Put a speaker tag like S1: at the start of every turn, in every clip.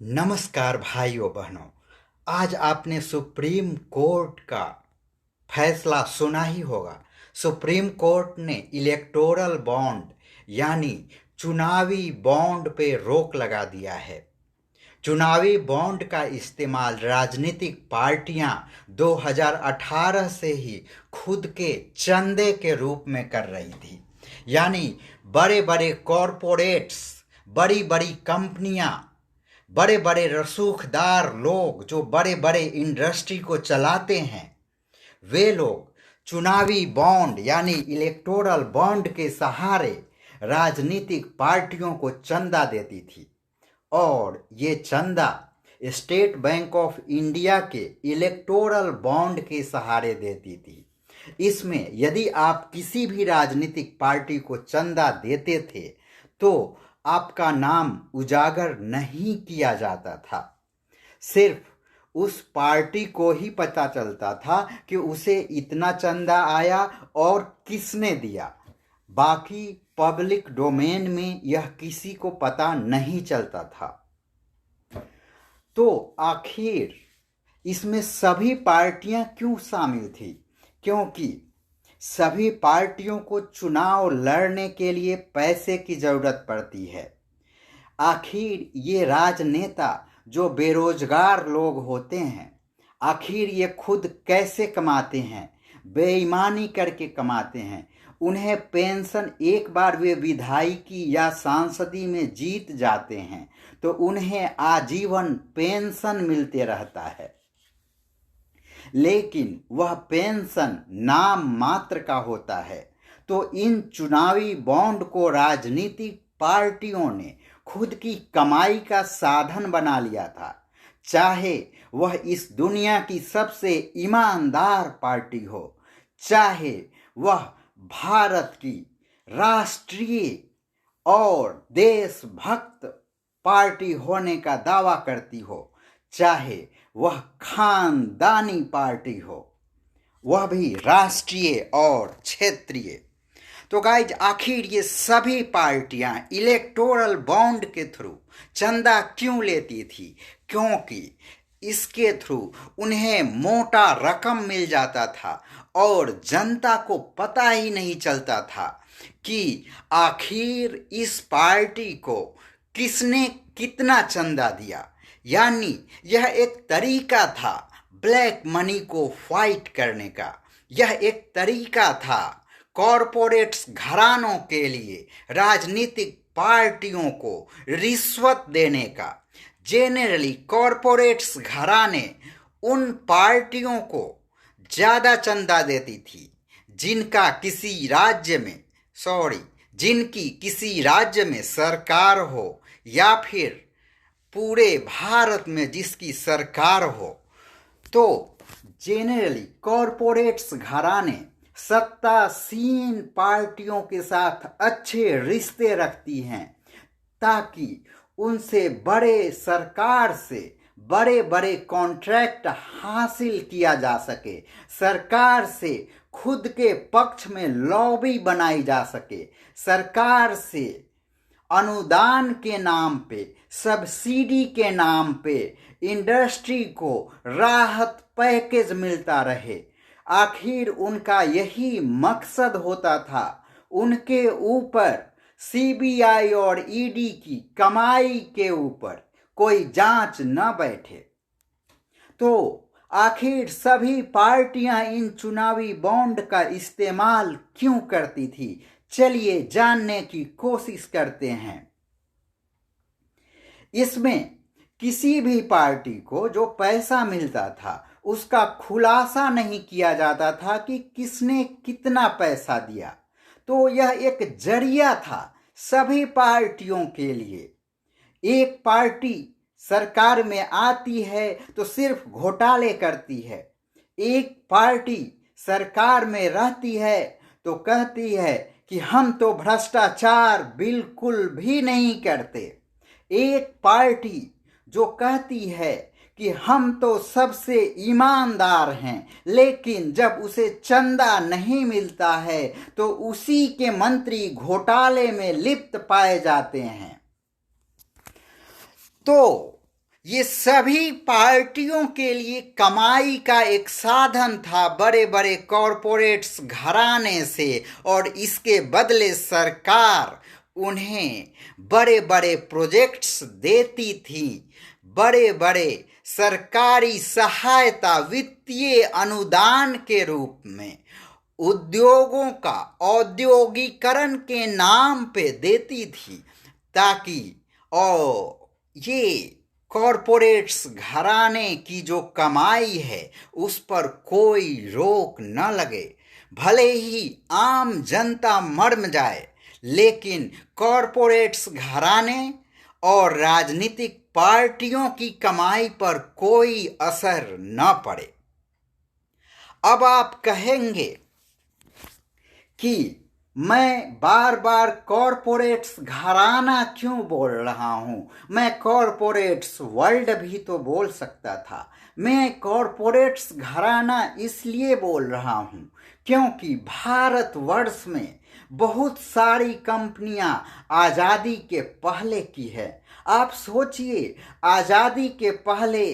S1: नमस्कार भाइयों बहनों। आज आपने सुप्रीम कोर्ट का फैसला सुना ही होगा। सुप्रीम कोर्ट ने इलेक्टोरल बॉन्ड यानी चुनावी बॉन्ड पे रोक लगा दिया है। चुनावी बॉन्ड का इस्तेमाल राजनीतिक पार्टियां 2018 से ही खुद के चंदे के रूप में कर रही थी। यानी बड़े बड़े कॉरपोरेट्स, बड़ी बड़ी कंपनियां, बड़े बड़े रसूखदार लोग जो बड़े बड़े इंडस्ट्री को चलाते हैं, वे लोग चुनावी बॉन्ड यानी इलेक्टोरल बॉन्ड के सहारे राजनीतिक पार्टियों को चंदा देती थी। और ये चंदा स्टेट बैंक ऑफ इंडिया के इलेक्टोरल बॉन्ड के सहारे देती थी। इसमें यदि आप किसी भी राजनीतिक पार्टी को चंदा देते थे तो आपका नाम उजागर नहीं किया जाता था। सिर्फ उस पार्टी को ही पता चलता था कि उसे इतना चंदा आया और किसने दिया। बाकी पब्लिक डोमेन में यह किसी को पता नहीं चलता था। तो आखिर इसमें सभी पार्टियां क्यों शामिल थी? क्योंकि सभी पार्टियों को चुनाव लड़ने के लिए पैसे की जरूरत पड़ती है। आखिर ये राजनेता जो बेरोजगार लोग होते हैं, आखिर ये खुद कैसे कमाते हैं? बेईमानी करके कमाते हैं। उन्हें पेंशन, एक बार वे विधायकी या सांसदी में जीत जाते हैं तो उन्हें आजीवन पेंशन मिलते रहता है, लेकिन वह पेंशन नाम मात्र का होता है। तो इन चुनावी बॉन्ड को राजनीतिक पार्टियों ने खुद की कमाई का साधन बना लिया था, चाहे वह इस दुनिया की सबसे ईमानदार पार्टी हो, चाहे वह भारत की राष्ट्रीय और देशभक्त पार्टी होने का दावा करती हो, चाहे वह खानदानी पार्टी हो, वह भी राष्ट्रीय और क्षेत्रीय। तो गाइज, आखिर ये सभी पार्टियां इलेक्टोरल बॉन्ड के थ्रू चंदा क्यों लेती थी? क्योंकि इसके थ्रू उन्हें मोटा रकम मिल जाता था और जनता को पता ही नहीं चलता था कि आखिर इस पार्टी को किसने कितना चंदा दिया। यानी यह एक तरीका था ब्लैक मनी को फाइट करने का। यह एक तरीका था कॉरपोरेट्स घरानों के लिए राजनीतिक पार्टियों को रिश्वत देने का। जेनरली कॉरपोरेट्स घराने उन पार्टियों को ज़्यादा चंदा देती थी जिनकी किसी राज्य में सरकार हो या फिर पूरे भारत में जिसकी सरकार हो। तो जेनरली कॉरपोरेट्स घराने सत्तासीन पार्टियों के साथ अच्छे रिश्ते रखती हैं ताकि उनसे सरकार से बड़े बड़े कॉन्ट्रैक्ट हासिल किया जा सके, सरकार से खुद के पक्ष में लॉबी बनाई जा सके, सरकार से अनुदान के नाम पे, सब्सिडी के नाम पे इंडस्ट्री को राहत पैकेज मिलता रहे। आखिर उनका यही मकसद होता था, उनके ऊपर सीबीआई और ईडी की कमाई के ऊपर कोई जांच न बैठे। तो आखिर सभी पार्टियां इन चुनावी बॉन्ड का इस्तेमाल क्यों करती थी? चलिए जानने की कोशिश करते हैं। इसमें किसी भी पार्टी को जो पैसा मिलता था उसका खुलासा नहीं किया जाता था कि किसने कितना पैसा दिया। तो यह एक जरिया था सभी पार्टियों के लिए। एक पार्टी सरकार में आती है तो सिर्फ घोटाले करती है, एक पार्टी सरकार में रहती है तो कहती है कि हम तो भ्रष्टाचार बिल्कुल भी नहीं करते। एक पार्टी जो कहती है कि हम तो सबसे ईमानदार हैं, लेकिन जब उसे चंदा नहीं मिलता है तो उसी के मंत्री घोटाले में लिप्त पाए जाते हैं। तो ये सभी पार्टियों के लिए कमाई का एक साधन था बड़े बड़े कॉरपोरेट्स घराने से, और इसके बदले सरकार उन्हें बड़े बड़े प्रोजेक्ट्स देती थी, बड़े बड़े सरकारी सहायता वित्तीय अनुदान के रूप में उद्योगों का औद्योगिकरण के नाम पे देती थी, ताकि और ये कॉरपोरेट्स घराने की जो कमाई है उस पर कोई रोक न लगे। भले ही आम जनता मर जाए, लेकिन कॉरपोरेट्स घराने और राजनीतिक पार्टियों की कमाई पर कोई असर न पड़े। अब आप कहेंगे कि मैं बार बार कॉरपोरेट्स घराना क्यों बोल रहा हूं, मैं कॉरपोरेट्स वर्ल्ड भी तो बोल सकता था। मैं कॉरपोरेट्स घराना इसलिए बोल रहा हूं क्योंकि भारतवर्ष में बहुत सारी कंपनियां आज़ादी के पहले की है। आप सोचिए, आज़ादी के पहले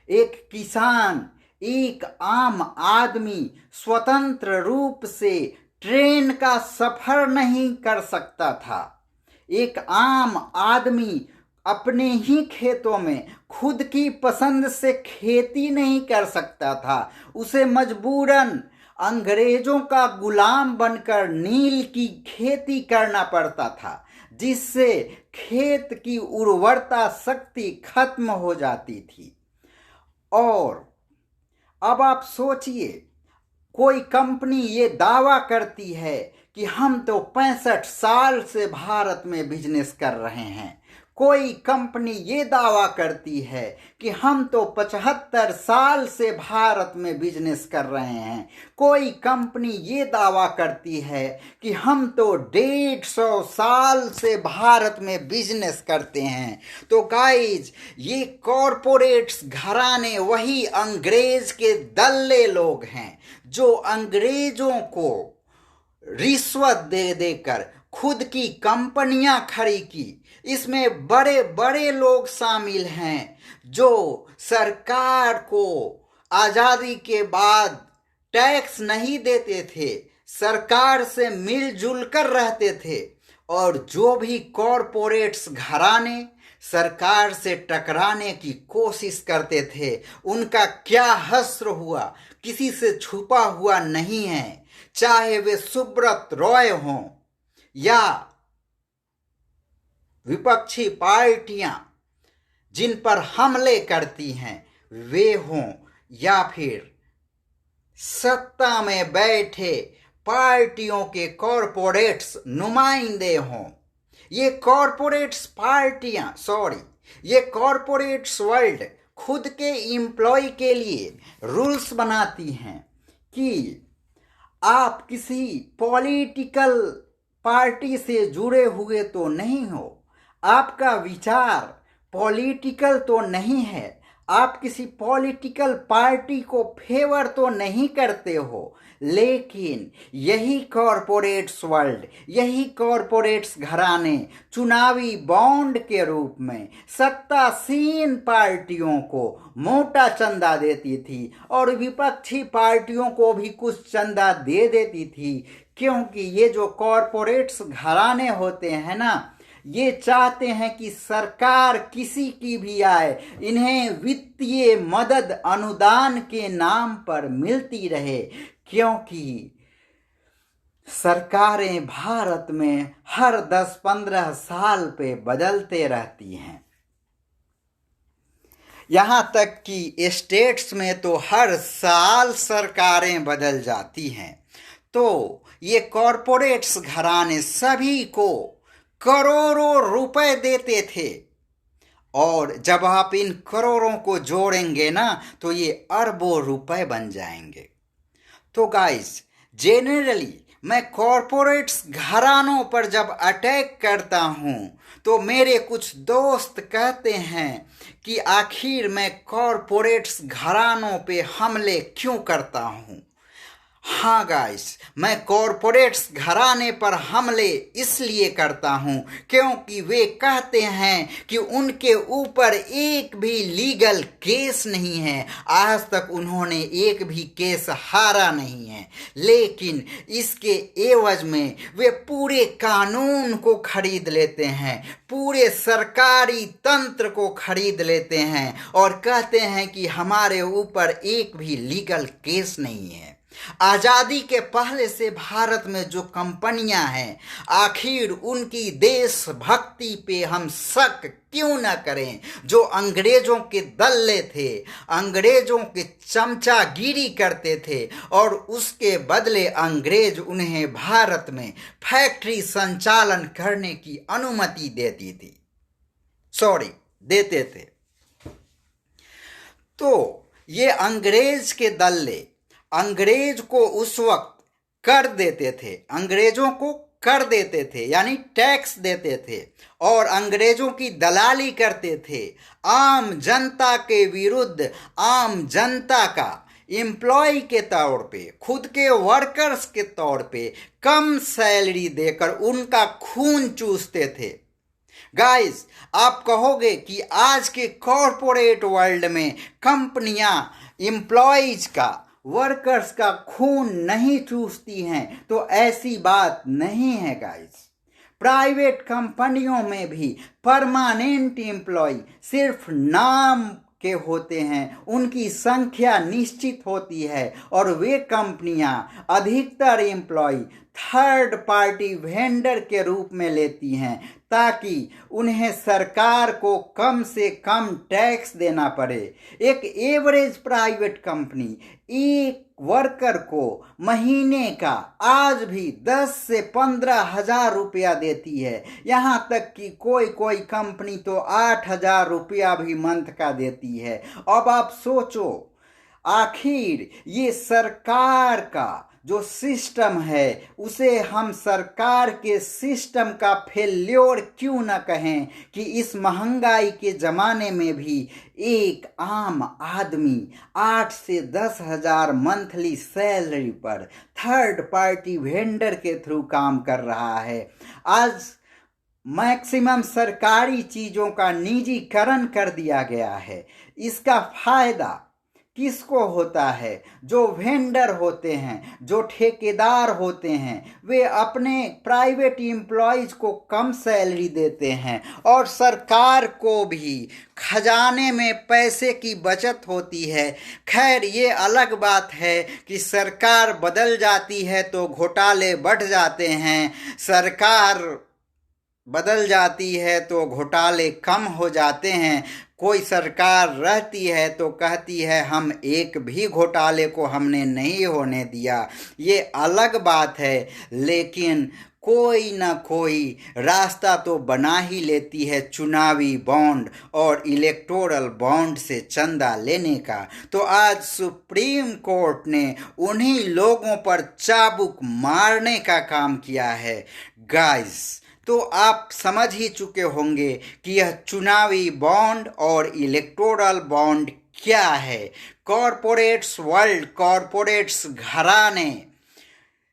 S1: एक किसान, एक आम आदमी स्वतंत्र रूप से ट्रेन का सफर नहीं कर सकता था। एक आम आदमी अपने ही खेतों में खुद की पसंद से खेती नहीं कर सकता था। उसे मजबूरन अंग्रेजों का गुलाम बनकर नील की खेती करना पड़ता था, जिससे खेत की उर्वरता शक्ति खत्म हो जाती थी। और अब आप सोचिए, कोई कंपनी ये दावा करती है कि हम तो 65 साल से भारत में बिजनेस कर रहे हैं। कोई कंपनी ये दावा करती है कि हम तो 75 साल से भारत में बिजनेस कर रहे हैं। कोई कंपनी ये दावा करती है कि हम तो 150 साल से भारत में बिजनेस करते हैं। तो गाइज, ये कॉरपोरेट्स घराने वही अंग्रेज के दल्ले लोग हैं जो अंग्रेजों को रिश्वत दे देकर खुद की कंपनियां खड़ी की। इसमें बड़े बड़े लोग शामिल हैं जो सरकार को आज़ादी के बाद टैक्स नहीं देते थे, सरकार से मिलजुल कर रहते थे। और जो भी कॉरपोरेट्स घराने सरकार से टकराने की कोशिश करते थे, उनका क्या हश्र हुआ किसी से छुपा हुआ नहीं है। चाहे वे सुब्रत रॉय हों या विपक्षी पार्टियां जिन पर हमले करती हैं वे हों, या फिर सत्ता में बैठे पार्टियों के कॉरपोरेट्स नुमाइंदे हों, ये कॉरपोरेट्स पार्टियां ये कॉरपोरेट्स वर्ल्ड खुद के एम्प्लॉय के लिए रूल्स बनाती हैं कि आप किसी पॉलिटिकल पार्टी से जुड़े हुए तो नहीं हो, आपका विचार पॉलिटिकल तो नहीं है, आप किसी पॉलिटिकल पार्टी को फेवर तो नहीं करते हो, लेकिन यही कॉरपोरेट्स वर्ल्ड, यही कॉरपोरेट्स घराने चुनावी बॉन्ड के रूप में सत्तासीन पार्टियों को मोटा चंदा देती थी और विपक्षी पार्टियों को भी कुछ चंदा दे देती थी। क्योंकि ये जो कॉरपोरेट्स घराने होते हैं ना, ये चाहते हैं कि सरकार किसी की भी आए, इन्हें वित्तीय मदद अनुदान के नाम पर मिलती रहे, क्योंकि सरकारें भारत में हर 10-15 साल पे बदलते रहती हैं। यहां तक कि स्टेट्स में तो हर साल सरकारें बदल जाती हैं। तो ये कॉरपोरेट्स घराने सभी को करोड़ों रुपए देते थे, और जब आप इन करोड़ों को जोड़ेंगे ना तो ये अरबों रुपए बन जाएंगे। तो गाइस, जेनरली मैं कॉरपोरेट्स घरानों पर जब अटैक करता हूं तो मेरे कुछ दोस्त कहते हैं कि आखिर मैं कॉरपोरेट्स घरानों पे हमले क्यों करता हूं। हाँ गाइस, मैं कॉरपोरेट्स घराने पर हमले इसलिए करता हूँ क्योंकि वे कहते हैं कि उनके ऊपर एक भी लीगल केस नहीं है। आज तक उन्होंने एक भी केस हारा नहीं है, लेकिन इसके एवज में वे पूरे कानून को खरीद लेते हैं, पूरे सरकारी तंत्र को खरीद लेते हैं और कहते हैं कि हमारे ऊपर एक भी लीगल केस नहीं है। आजादी के पहले से भारत में जो कंपनियां हैं, आखिर उनकी देशभक्ति पे हम शक क्यों न करें। जो अंग्रेजों के दल्ले थे, अंग्रेजों के चमचागिरी करते थे और उसके बदले अंग्रेज उन्हें भारत में फैक्ट्री संचालन करने की अनुमति देते थे। तो ये अंग्रेज के दल्ले अंग्रेज को उस वक्त कर देते थे, अंग्रेजों को कर देते थे, यानी टैक्स देते थे और अंग्रेजों की दलाली करते थे। आम जनता के विरुद्ध आम जनता का एम्प्लॉय के तौर पे, खुद के वर्कर्स के तौर पे कम सैलरी देकर उनका खून चूसते थे। गाइस, आप कहोगे कि आज के कॉरपोरेट वर्ल्ड में कंपनियां एम्प्लॉयज का, वर्कर्स का खून नहीं चूसती हैं, तो ऐसी बात नहीं है गाइस। प्राइवेट कंपनियों में भी परमानेंट एम्प्लॉय सिर्फ नाम के होते हैं, उनकी संख्या निश्चित होती है और वे कंपनियां अधिकतर एम्प्लॉय थर्ड पार्टी वेंडर के रूप में लेती हैं ताकि उन्हें सरकार को कम से कम टैक्स देना पड़े। एक एवरेज प्राइवेट कंपनी एक वर्कर को महीने का आज भी 10 से 15 हजार रुपया देती है। यहाँ तक कि कोई कंपनी तो 8,000 रुपया भी मंथ का देती है। अब आप सोचो, आखिर ये सरकार का जो सिस्टम है उसे हम सरकार के सिस्टम का फेल्योर क्यों न कहें कि इस महंगाई के ज़माने में भी एक आम आदमी 8 से 10 हजार मंथली सैलरी पर थर्ड पार्टी वेंडर के थ्रू काम कर रहा है। आज मैक्सिमम सरकारी चीज़ों का निजीकरण कर दिया गया है। इसका फायदा किसको होता है? जो वेंडर होते हैं, जो ठेकेदार होते हैं, वे अपने प्राइवेट एम्प्लॉयज को कम सैलरी देते हैं और सरकार को भी खजाने में पैसे की बचत होती है। खैर, ये अलग बात है कि सरकार बदल जाती है तो घोटाले बढ़ जाते हैं, सरकार बदल जाती है तो घोटाले कम हो जाते हैं। कोई सरकार रहती है तो कहती है हम एक भी घोटाले को हमने नहीं होने दिया, ये अलग बात है, लेकिन कोई ना कोई रास्ता तो बना ही लेती है चुनावी बॉन्ड और इलेक्टोरल बॉन्ड से चंदा लेने का। तो आज सुप्रीम कोर्ट ने उन्हीं लोगों पर चाबुक मारने का काम किया है। गाइस, तो आप समझ ही चुके होंगे कि यह चुनावी बॉन्ड और इलेक्टोरल बॉन्ड क्या है। कॉरपोरेट्स वर्ल्ड, कॉरपोरेट्स घराने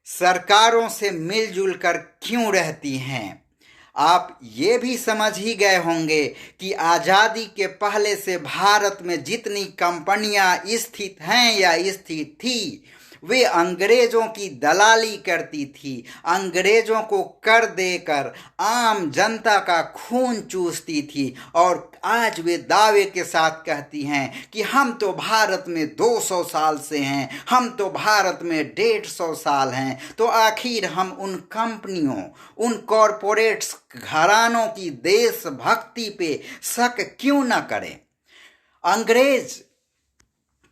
S1: सरकारों से मिलजुल कर क्यों रहती हैं? आप ये भी समझ ही गए होंगे कि आज़ादी के पहले से भारत में जितनी कंपनियां स्थित हैं या स्थित थी, वे अंग्रेजों की दलाली करती थी, अंग्रेजों को कर देकर आम जनता का खून चूसती थी और आज वे दावे के साथ कहती हैं कि हम तो भारत में 200 साल से हैं, हम तो भारत में 150 साल हैं। तो आखिर हम उन कंपनियों, उन कॉरपोरेट्स घरानों की देशभक्ति पे शक क्यों न करें? अंग्रेज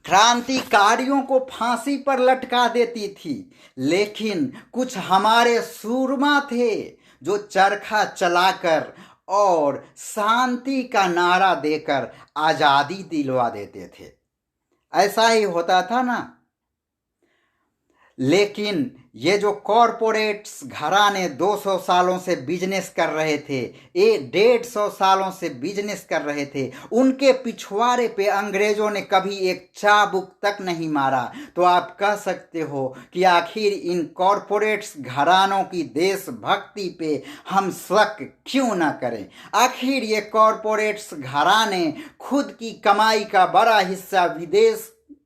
S1: क्रांतिकारियों को फांसी पर लटका देती थी, लेकिन कुछ हमारे सूरमा थे जो चरखा चलाकर और शांति का नारा देकर आज़ादी दिलवा देते थे। ऐसा ही होता था ना। लेकिन ये जो कॉरपोरेट्स घराने 200 सालों से बिजनेस कर रहे थे, ये 150 सालों से बिजनेस कर रहे थे, उनके पिछवाड़े पे अंग्रेजों ने कभी एक चाबुक तक नहीं मारा। तो आप कह सकते हो कि आखिर इन कॉरपोरेट्स घरानों की देशभक्ति पे हम शक क्यों ना करें। आखिर ये कॉरपोरेट्स घराने खुद की कमाई का बड़ा हिस्सा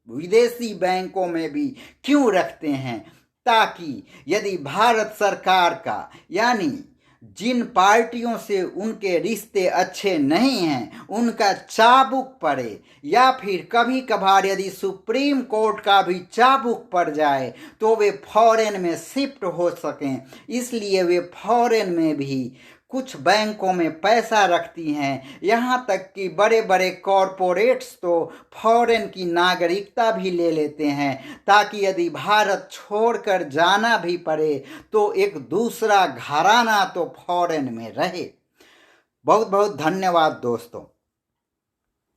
S1: विदेशी बैंकों में भी क्यों रखते हैं, ताकि यदि भारत सरकार का यानी जिन पार्टियों से उनके रिश्ते अच्छे नहीं हैं उनका चाबुक पड़े, या फिर कभी कभार यदि सुप्रीम कोर्ट का भी चाबुक पड़ जाए तो वे फॉरेन में शिफ्ट हो सकें। इसलिए वे फॉरेन में भी कुछ बैंकों में पैसा रखती हैं। यहाँ तक कि बड़े बड़े कॉरपोरेट्स तो फॉरेन की नागरिकता भी ले लेते हैं, ताकि यदि भारत छोड़कर जाना भी पड़े तो एक दूसरा घराना तो फॉरेन में रहे। बहुत बहुत धन्यवाद दोस्तों।